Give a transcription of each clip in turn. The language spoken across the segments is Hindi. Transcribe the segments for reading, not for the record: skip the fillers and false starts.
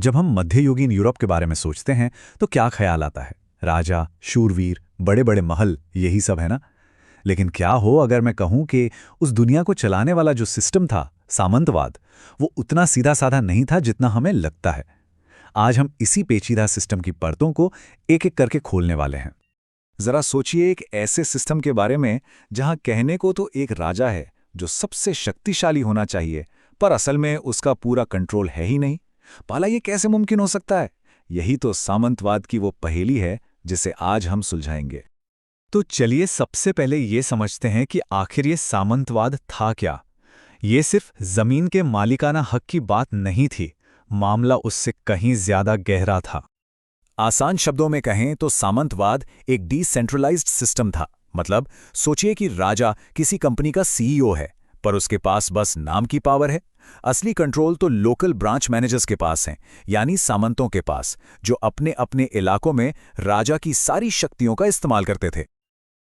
जब हम मध्ययुगीन यूरोप के बारे में सोचते हैं तो क्या ख्याल आता है? राजा, शूरवीर, बड़े बड़े महल, यही सब है ना। लेकिन क्या हो अगर मैं कहूं कि उस दुनिया को चलाने वाला जो सिस्टम था, सामंतवाद, वो उतना सीधा साधा नहीं था जितना हमें लगता है। आज हम इसी पेचीदा सिस्टम की परतों को एक एक करके खोलने वाले हैं। जरा सोचिए एक ऐसे सिस्टम के बारे में जहां कहने को तो एक राजा है जो सबसे शक्तिशाली होना चाहिए, पर असल में उसका पूरा कंट्रोल है ही नहीं। भला ये कैसे मुमकिन हो सकता है? यही तो सामंतवाद की वो पहेली है जिसे आज हम सुलझाएंगे। तो चलिए सबसे पहले ये समझते हैं कि आखिर ये सामंतवाद था क्या। ये सिर्फ जमीन के मालिकाना हक की बात नहीं थी, मामला उससे कहीं ज्यादा गहरा था। आसान शब्दों में कहें तो सामंतवाद एक डिसेंट्रलाइज्ड सिस्टम था। मतलब सोचिए कि राजा किसी कंपनी का सीईओ है, पर उसके पास बस नाम की पावर है। असली कंट्रोल तो लोकल ब्रांच मैनेजर्स के पास है, यानी सामंतों के पास, जो अपने अपने इलाकों में राजा की सारी शक्तियों का इस्तेमाल करते थे।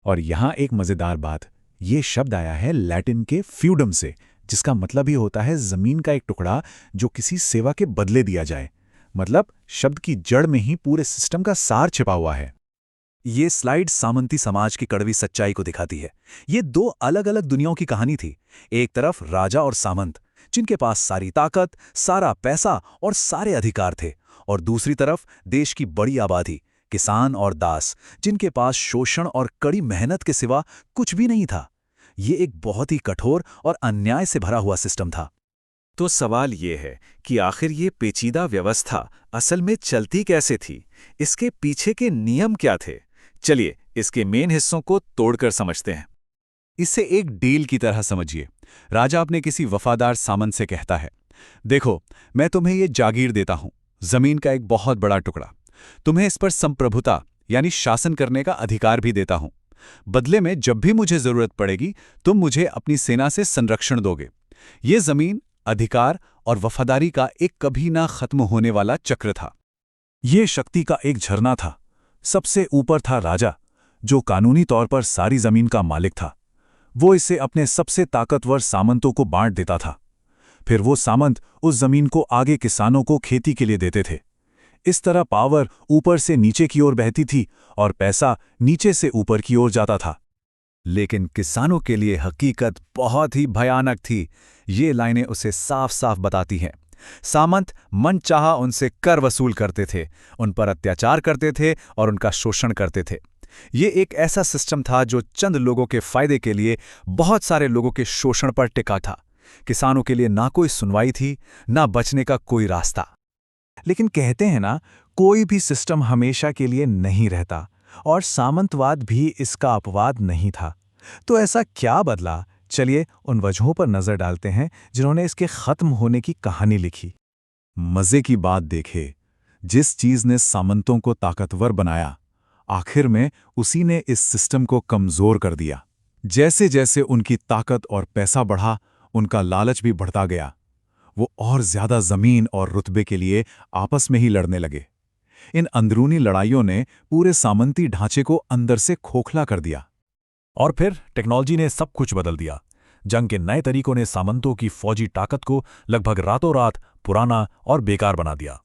और यहाँ एक मजेदार बात, ये शब्द आया है लैटिन के फ्यूडम से, जिसका मतलब ही होता है जमीन का एक टुकड़ा जो किसी सेवा के बदले दिया जाए। मतलब शब्द की जड़ में ही पूरे सिस्टम का सार छिपा हुआ है। ये स्लाइड सामंती समाज की कड़वी सच्चाई को दिखाती है। ये दो अलग अलग दुनियाओं की कहानी थी। एक तरफ राजा और सामंत, जिनके पास सारी ताकत, सारा पैसा और सारे अधिकार थे, और दूसरी तरफ देश की बड़ी आबादी, किसान और दास, जिनके पास शोषण और कड़ी मेहनत के सिवा कुछ भी नहीं था। ये एक बहुत ही कठोर और अन्याय से भरा हुआ सिस्टम था। तो सवाल ये है कि आखिर ये पेचीदा व्यवस्था असल में चलती कैसे थी? इसके पीछे के नियम क्या थे? चलिए इसके मेन हिस्सों को तोड़कर समझते हैं। इसे एक डील की तरह समझिए। राजा अपने किसी वफादार सामंत से कहता है, देखो, मैं तुम्हें ये जागीर देता हूं, जमीन का एक बहुत बड़ा टुकड़ा। तुम्हें इस पर संप्रभुता यानी शासन करने का अधिकार भी देता हूं। बदले में जब भी मुझे जरूरत पड़ेगी तुम मुझे अपनी सेना से संरक्षण दोगे। ये जमीन, अधिकार और वफादारी का एक कभी ना खत्म होने वाला चक्र था। ये शक्ति का एक झरना था। सबसे ऊपर था राजा, जो कानूनी तौर पर सारी जमीन का मालिक था। वो इसे अपने सबसे ताकतवर सामंतों को बांट देता था। फिर वो सामंत उस जमीन को आगे किसानों को खेती के लिए देते थे। इस तरह पावर ऊपर से नीचे की ओर बहती थी और पैसा नीचे से ऊपर की ओर जाता था। लेकिन किसानों के लिए हकीकत बहुत ही भयानक थी। ये लाइनें उसे साफ साफ बताती हैं। सामंत मनचाहा उनसे कर वसूल करते थे, उन पर अत्याचार करते थे और उनका शोषण करते थे। ये एक ऐसा सिस्टम था जो चंद लोगों के फायदे के लिए बहुत सारे लोगों के शोषण पर टिका था। किसानों के लिए ना कोई सुनवाई थी, ना बचने का कोई रास्ता। लेकिन कहते हैं ना, कोई भी सिस्टम हमेशा के लिए नहीं रहता, और सामंतवाद भी इसका अपवाद नहीं था। तो ऐसा क्या बदला? चलिए उन वजहों पर नजर डालते हैं जिन्होंने इसके खत्म होने की कहानी लिखी। मजे की बात देखे, जिस चीज ने सामंतों को ताकतवर बनाया, आखिर में उसी ने इस सिस्टम को कमजोर कर दिया। जैसे जैसे उनकी ताकत और पैसा बढ़ा, उनका लालच भी बढ़ता गया। वो और ज्यादा जमीन और रुतबे के लिए आपस में ही लड़ने लगे। इन अंदरूनी लड़ाइयों ने पूरे सामंती ढांचे को अंदर से खोखला कर दिया। और फिर टेक्नोलॉजी ने सब कुछ बदल दिया। जंग के नए तरीकों ने सामंतों की फौजी ताकत को लगभग रातों रात पुराना और बेकार बना दिया।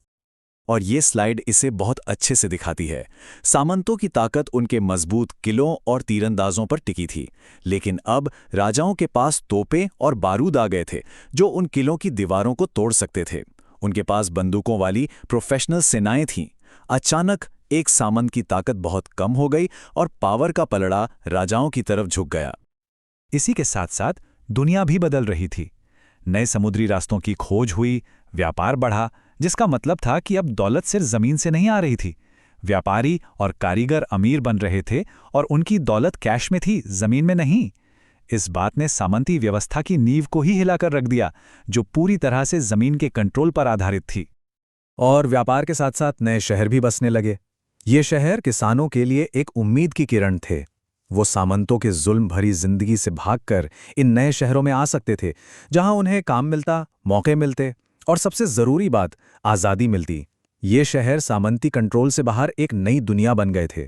और ये स्लाइड इसे बहुत अच्छे से दिखाती है। सामंतों की ताकत उनके मजबूत किलों और तीरंदाजों पर टिकी थी, लेकिन अब राजाओं के पास तोपें और बारूद आ गए थे जो उन किलों की दीवारों को तोड़ सकते थे। उनके पास बंदूकों वाली प्रोफेशनल सेनाएं थीं। अचानक एक सामंत की ताकत बहुत कम हो गई और पावर का पलड़ा राजाओं की तरफ झुक गया। इसी के साथ साथ दुनिया भी बदल रही थी। नए समुद्री रास्तों की खोज हुई, व्यापार बढ़ा, जिसका मतलब था कि अब दौलत सिर्फ जमीन से नहीं आ रही थी। व्यापारी और कारीगर अमीर बन रहे थे और उनकी दौलत कैश में थी, जमीन में नहीं। इस बात ने सामंती व्यवस्था की नींव को ही हिलाकर रख दिया, जो पूरी तरह से जमीन के कंट्रोल पर आधारित थी। और व्यापार के साथ साथ नए शहर भी बसने लगे। ये शहर किसानों के लिए एक उम्मीद की किरण थे। वो सामंतों के जुल्म भरी जिंदगी से भागकर इन नए शहरों में आ सकते थे, जहां उन्हें काम मिलता, मौके मिलते और सबसे जरूरी बात, आज़ादी मिलती। ये शहर सामंती कंट्रोल से बाहर एक नई दुनिया बन गए थे।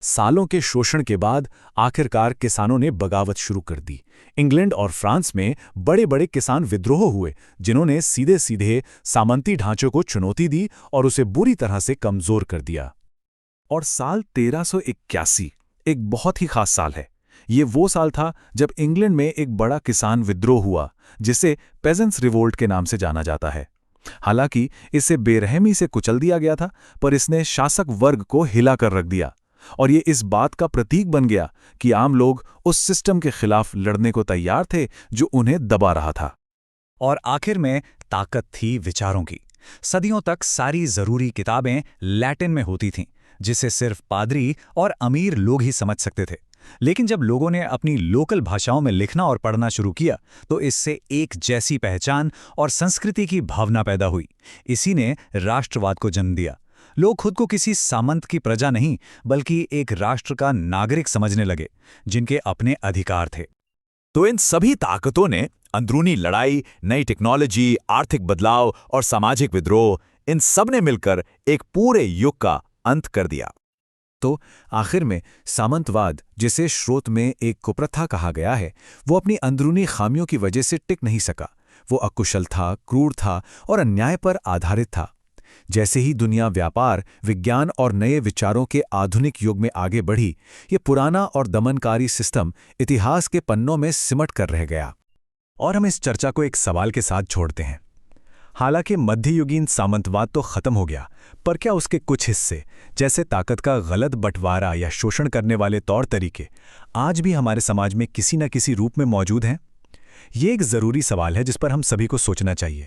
सालों के शोषण के बाद आखिरकार किसानों ने बगावत शुरू कर दी। इंग्लैंड और फ्रांस में बड़े बड़े किसान विद्रोह हुए, जिन्होंने सीधे सीधे सामंती ढांचों को चुनौती दी और उसे बुरी तरह से कमजोर कर दिया। और साल 1381 एक बहुत ही खास साल है। ये वो साल था जब इंग्लैंड में एक बड़ा किसान विद्रोह हुआ, जिसे पेजेंट्स रिवोल्ट के नाम से जाना जाता है। हालांकि इसे बेरहमी से कुचल दिया गया था, पर इसने शासक वर्ग को हिला कर रख दिया, और ये इस बात का प्रतीक बन गया कि आम लोग उस सिस्टम के खिलाफ लड़ने को तैयार थे जो उन्हें दबा रहा था। और आखिर में ताकत थी विचारों की। सदियों तक सारी जरूरी किताबें लैटिन में होती थीं, जिसे सिर्फ पादरी और अमीर लोग ही समझ सकते थे। लेकिन जब लोगों ने अपनी लोकल भाषाओं में लिखना और पढ़ना शुरू किया, तो इससे एक जैसी पहचान और संस्कृति की भावना पैदा हुई। इसी ने राष्ट्रवाद को जन्म दिया। लोग खुद को किसी सामंत की प्रजा नहीं, बल्कि एक राष्ट्र का नागरिक समझने लगे, जिनके अपने अधिकार थे। तो इन सभी ताकतों ने अंदरूनी लड़ाई, नई टेक्नोलॉजी, आर्थिक बदलाव और सामाजिक विद्रोह, इन सब ने मिलकर एक पूरे युग का अंत कर दिया। तो आखिर में सामंतवाद, जिसे स्रोत में एक कुप्रथा कहा गया है, वो अपनी अंदरूनी खामियों की वजह से टिक नहीं सका। वो अकुशल था, क्रूर था और अन्याय पर आधारित था। जैसे ही दुनिया व्यापार, विज्ञान और नए विचारों के आधुनिक युग में आगे बढ़ी, ये पुराना और दमनकारी सिस्टम इतिहास के पन्नों में सिमट कर रह गया। और हम इस चर्चा को एक सवाल के साथ छोड़ते हैं। हालांकि मध्ययुगीन सामंतवाद तो खत्म हो गया, पर क्या उसके कुछ हिस्से, जैसे ताकत का गलत बंटवारा या शोषण करने वाले तौर तरीके, आज भी हमारे समाज में किसी न किसी रूप में मौजूद हैं? ये एक जरूरी सवाल है जिस पर हम सभी को सोचना चाहिए।